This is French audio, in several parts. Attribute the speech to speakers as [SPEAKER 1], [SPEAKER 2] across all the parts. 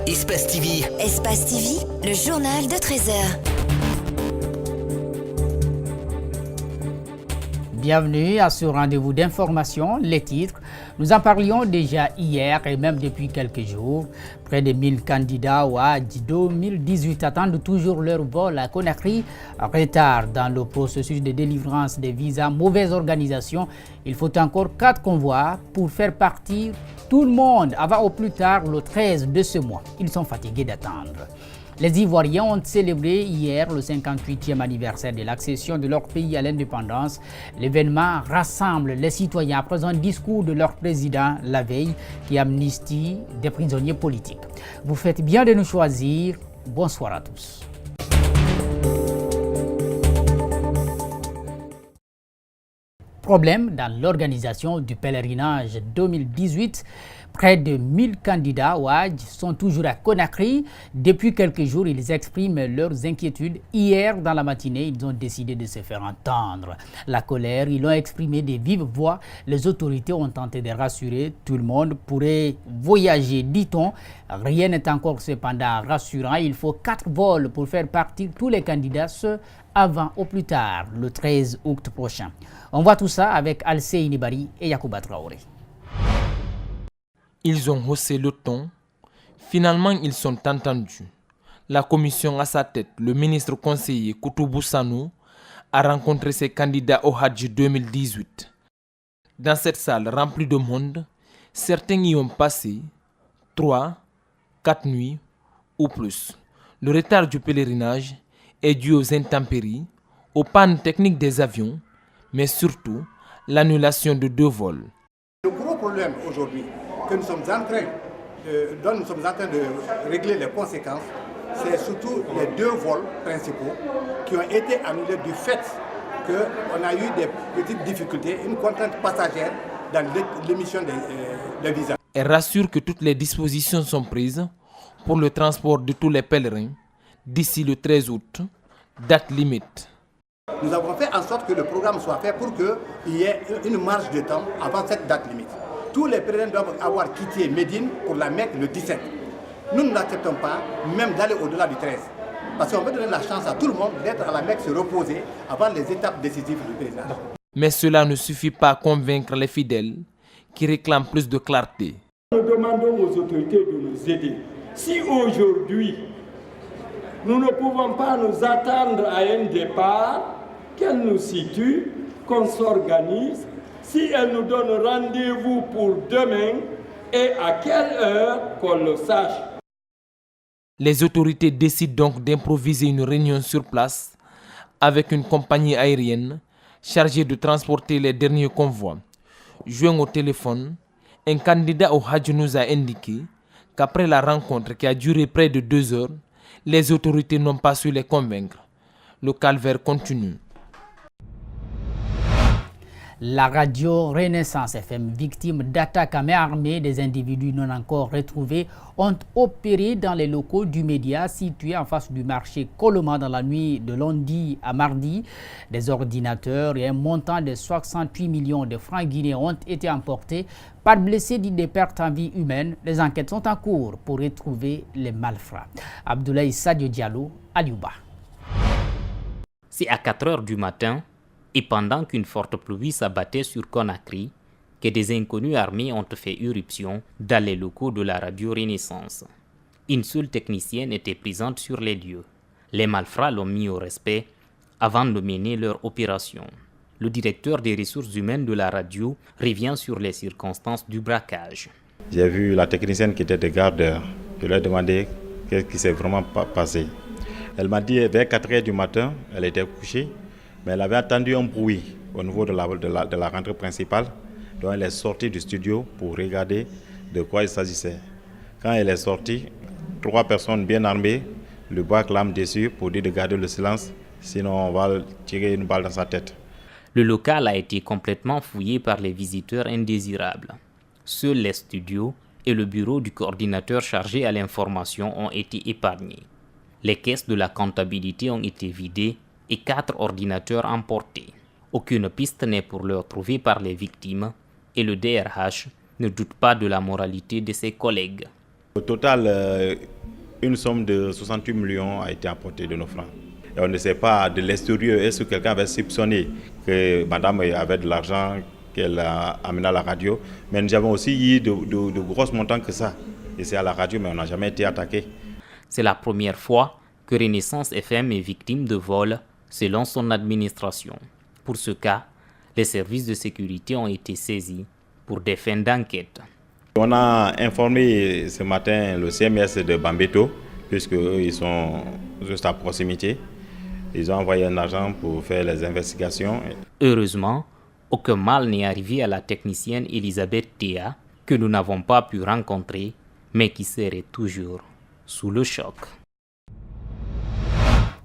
[SPEAKER 1] Espace TV.
[SPEAKER 2] Espace TV, le journal de 13h.
[SPEAKER 3] Bienvenue à ce rendez-vous d'information. Les titres, nous en parlions déjà hier et même depuis quelques jours. Près de 1000 candidats au Hajj 2018 attendent toujours leur vol à Conakry. Retard dans le processus de délivrance des visas, mauvaise organisation. Il faut encore 4 convois pour faire partir tout le monde avant au plus tard le 13 de ce mois. Ils sont fatigués d'attendre. Les Ivoiriens ont célébré hier le 58e anniversaire de l'accession de leur pays à l'indépendance. L'événement rassemble les citoyens après un discours de leur président la veille qui amnistie des prisonniers politiques. Vous faites bien de nous choisir. Bonsoir à tous. Problème dans l'organisation du pèlerinage 2018. Près de 1000 candidats au Hajj sont toujours à Conakry. Depuis quelques jours, ils expriment leurs inquiétudes. Hier, dans la matinée, ils ont décidé de se faire entendre. La colère, ils l'ont exprimé de vive voix. Les autorités ont tenté de rassurer. Tout le monde pourrait voyager, dit-on. Rien n'est encore cependant rassurant. Il faut 4 vols pour faire partir tous les candidats, ce avant au plus tard, le 13 août prochain. On voit tout ça avec Alcé Nibari et Yacouba Traoré.
[SPEAKER 4] Ils ont haussé le ton. Finalement, ils sont entendus. La commission à sa tête, le ministre conseiller Koutoubou Sanou, a rencontré ses candidats au Hajj 2018. Dans cette salle remplie de monde, certains y ont passé 3, 4 nuits ou plus. Le retard du pèlerinage est dû aux intempéries, aux pannes techniques des avions, mais surtout l'annulation de 2 vols.
[SPEAKER 5] Le gros problème aujourd'hui que nous sommes en train de régler les conséquences, c'est surtout les 2 vols principaux qui ont été annulés du fait qu'on a eu des petites difficultés, une contrainte passagère dans l'émission des visas.
[SPEAKER 4] Elle rassure que toutes les dispositions sont prises pour le transport de tous les pèlerins d'ici le 13 août, date limite.
[SPEAKER 5] Nous avons fait en sorte que le programme soit fait pour qu'il y ait une marge de temps avant cette date limite. Tous les pèlerins doivent avoir quitté Médine pour la Mecque le 17. Nous n'acceptons pas même d'aller au-delà du 13. Parce qu'on veut donner la chance à tout le monde d'être à la Mecque, se reposer avant les étapes décisives du pèlerinage.
[SPEAKER 4] Mais cela ne suffit pas à convaincre les fidèles qui réclament plus de clarté.
[SPEAKER 6] Nous demandons aux autorités de nous aider. Si aujourd'hui, nous ne pouvons pas nous attendre à un départ, qu'elle nous situe, qu'on s'organise, si elle nous donne rendez-vous pour demain et à quelle heure qu'on le sache.
[SPEAKER 4] Les autorités décident donc d'improviser une réunion sur place avec une compagnie aérienne chargée de transporter les derniers convois. Joint au téléphone, un candidat au Hajj nous a indiqué qu'après la rencontre qui a duré près de 2 heures, les autorités n'ont pas su les convaincre. Le calvaire continue.
[SPEAKER 3] La radio Renaissance FM, victime d'attaques à main armée, des individus non encore retrouvés, ont opéré dans les locaux du média situés en face du marché Coloma dans la nuit de lundi à mardi. Des ordinateurs et un montant de 68 millions de francs guinéens ont été emportés. Pas de blessés ni de pertes en vie humaine. Les enquêtes sont en cours pour retrouver les malfrats. Abdoulaye Sadio Diallo, Aliouba.
[SPEAKER 7] C'est à 4 heures du matin, et pendant qu'une forte pluie s'abattait sur Conakry, que des inconnus armés ont fait irruption dans les locaux de la radio Renaissance. Une seule technicienne était présente sur les lieux. Les malfrats l'ont mis au respect avant de mener leur opération. Le directeur des ressources humaines de la radio revient sur les circonstances du braquage.
[SPEAKER 8] J'ai vu la technicienne qui était de garde. Je lui ai demandé qu'est-ce qui s'est vraiment passé. Elle m'a dit vers 4 heures du matin, elle était couchée, mais elle avait entendu un bruit au niveau de la rentrée principale. Donc elle est sortie du studio pour regarder de quoi il s'agissait. Quand elle est sortie, 3 personnes bien armées lui braquent l'arme dessus pour dire de garder le silence, sinon on va tirer une balle dans sa tête.
[SPEAKER 7] Le local a été complètement fouillé par les visiteurs indésirables. Seuls les studios et le bureau du coordinateur chargé à l'information ont été épargnés. Les caisses de la comptabilité ont été vidées et 4 ordinateurs emportés. Aucune piste n'est pour l'heure trouvée par les victimes et le DRH ne doute pas de la moralité de ses collègues.
[SPEAKER 8] Au total, une somme de 68 millions a été apportée de nos francs. Et on ne sait pas de l'extérieur, est-ce que quelqu'un avait soupçonné que madame avait de l'argent qu'elle a amené à la radio. Mais nous avons aussi eu de grosses montants que ça. Et c'est à la radio, mais on n'a jamais été attaqué.
[SPEAKER 7] C'est la première fois que Renaissance FM est victime de vol, selon son administration. Pour ce cas, les services de sécurité ont été saisis pour des fins d'enquête.
[SPEAKER 8] On a informé ce matin le CMS de Bambeto, puisqu'ils sont juste à proximité. Ils ont envoyé un agent pour faire les investigations.
[SPEAKER 7] Heureusement, aucun mal n'est arrivé à la technicienne Elisabeth Théa, que nous n'avons pas pu rencontrer, mais qui serait toujours sous le choc.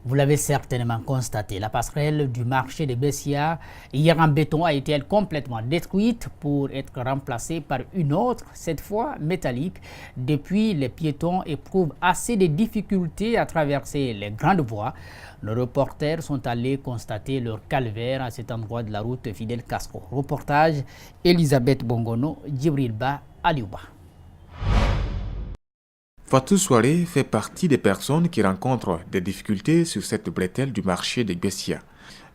[SPEAKER 3] Vous l'avez certainement constaté, la passerelle du marché de Bessia, hier en béton, a été complètement détruite pour être remplacée par une autre, cette fois métallique. Depuis, les piétons éprouvent assez de difficultés à traverser les grandes voies. Nos reporters sont allés constater leur calvaire à cet endroit de la route Fidel Castro. Reportage Elisabeth Bongono, Djibril Ba, Aliouba.
[SPEAKER 1] Fatou Soiré fait partie des personnes qui rencontrent des difficultés sur cette bretelle du marché de Bessia.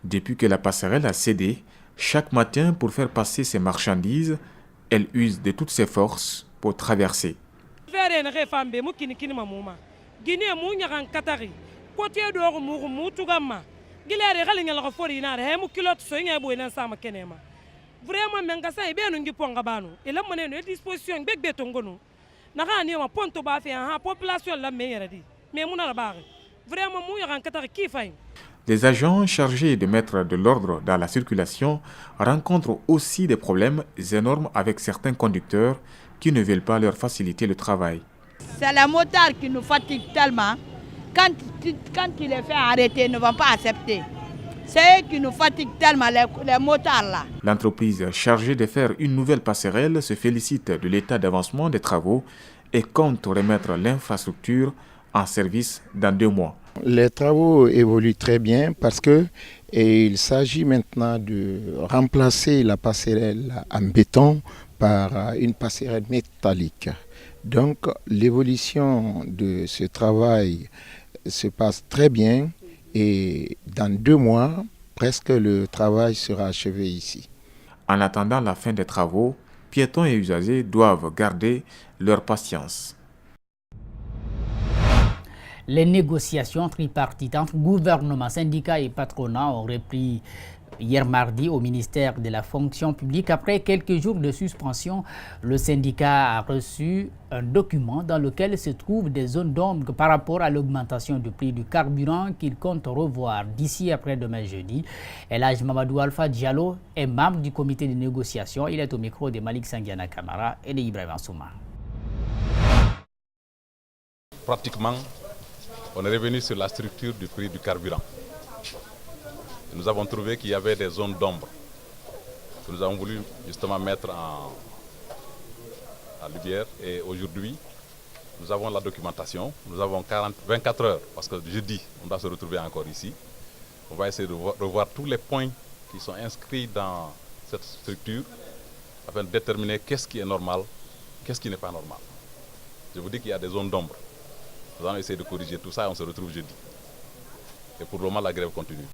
[SPEAKER 1] Depuis que la passerelle a cédé, chaque matin pour faire passer ses marchandises, elle use de toutes ses forces pour traverser. Les agents chargés de mettre de l'ordre dans la circulation rencontrent aussi des problèmes énormes avec certains conducteurs qui ne veulent pas leur faciliter le travail.
[SPEAKER 9] C'est les motards qui nous fatiguent tellement. Quand il les fait arrêter, ils ne vont pas accepter. C'est eux qui nous fatiguent tellement, les motards là.
[SPEAKER 1] L'entreprise chargée de faire une nouvelle passerelle se félicite de l'état d'avancement des travaux et compte remettre l'infrastructure en service dans 2 mois.
[SPEAKER 10] Les travaux évoluent très bien parce qu'il s'agit maintenant de remplacer la passerelle en béton par une passerelle métallique. Donc l'évolution de ce travail se passe très bien et dans 2 mois, presque le travail sera achevé ici.
[SPEAKER 1] En attendant la fin des travaux, piétons et usagers doivent garder leur patience.
[SPEAKER 3] Les négociations tripartites entre gouvernement, syndicats et patronat ont repris hier mardi au ministère de la fonction publique. Après quelques jours de suspension, le syndicat a reçu un document dans lequel se trouvent des zones d'ombre par rapport à l'augmentation du prix du carburant qu'il compte revoir d'ici après-demain jeudi. Elhaj Mamadou Alpha Diallo est membre du comité de négociation. Il est au micro de Malik Sangiana Kamara et de Ibrahim Souma.
[SPEAKER 11] Pratiquement, on est revenu sur la structure du prix du carburant. Nous avons trouvé qu'il y avait des zones d'ombre que nous avons voulu justement mettre en lumière. Et aujourd'hui, nous avons la documentation. Nous avons 24 heures, parce que jeudi, on doit se retrouver encore ici. On va essayer de revoir tous les points qui sont inscrits dans cette structure afin de déterminer qu'est-ce qui est normal, qu'est-ce qui n'est pas normal. Je vous dis qu'il y a des zones d'ombre. Nous allons essayer de corriger tout ça et on se retrouve jeudi. Et pour le moment, la grève continue.